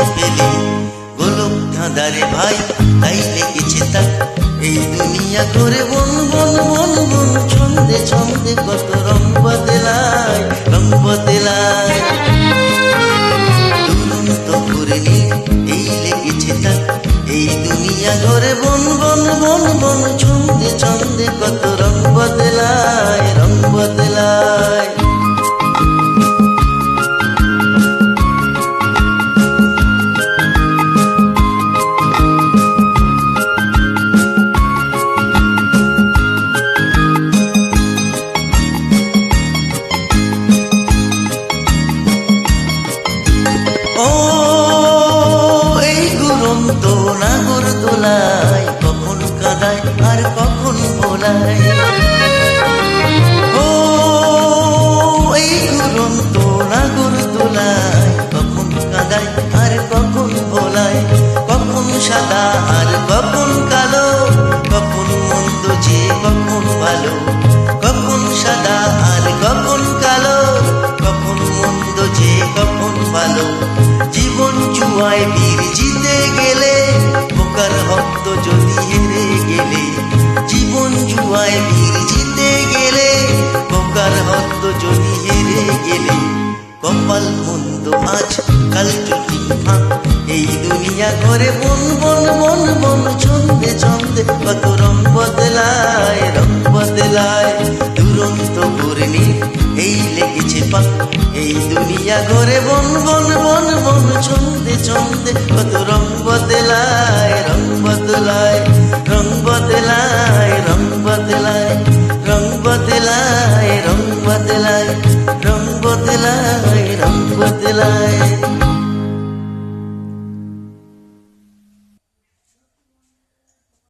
ফেলে গোলক ধাঁধারে ভাই তাই লেগেছে তাক এই দুনিয়া করে বন বন বন বন ছন্দে ছন্দে কত রং বদলায় রং বদলায় দুরন্ত করে নিয়ে এই লেগেছে তাক এই দুনিয়া ঘরে বন বন বন বন ছন্দে ছন্দে কত রং বদলায় রং বদলায় নাগরদোলায় কখন কাঁদায় আর কখন ভোলায় ও এই ঘুরন্ত নাগরদোলায় কখন কাঁদায় আর কখন ভোলায় কখন সাদা আর কখন কালো কখন মন্দ যে কখন ভালো কখন সাদা আর কখন কালো কখন মন্দ যে কখন ভালো জীবন জুয়ায় বীর জিতে গেলে বোকার হক্ত যদি হেরে গেলে জীবন জুয়ায় বীর জিতে গেলে বোকার হক্ত যদি হেরে গেলে কপাল মন্দ আজ কাল যদি ফাঁক এই দুনিয়া ঘরে বন বন বন বন ছন্দে ছন্দে কত রং বদলায় রং বদলায় দুরন্ত ঘূর্ণি এই লেগেছে পাক এই দুনিয়া ঘরে বন বন বন বন ছন্দে ছন্দে কত রং বদলায় রং বদলায় রং বদলায় রং বদলায় রং বদলায় রং বদলায়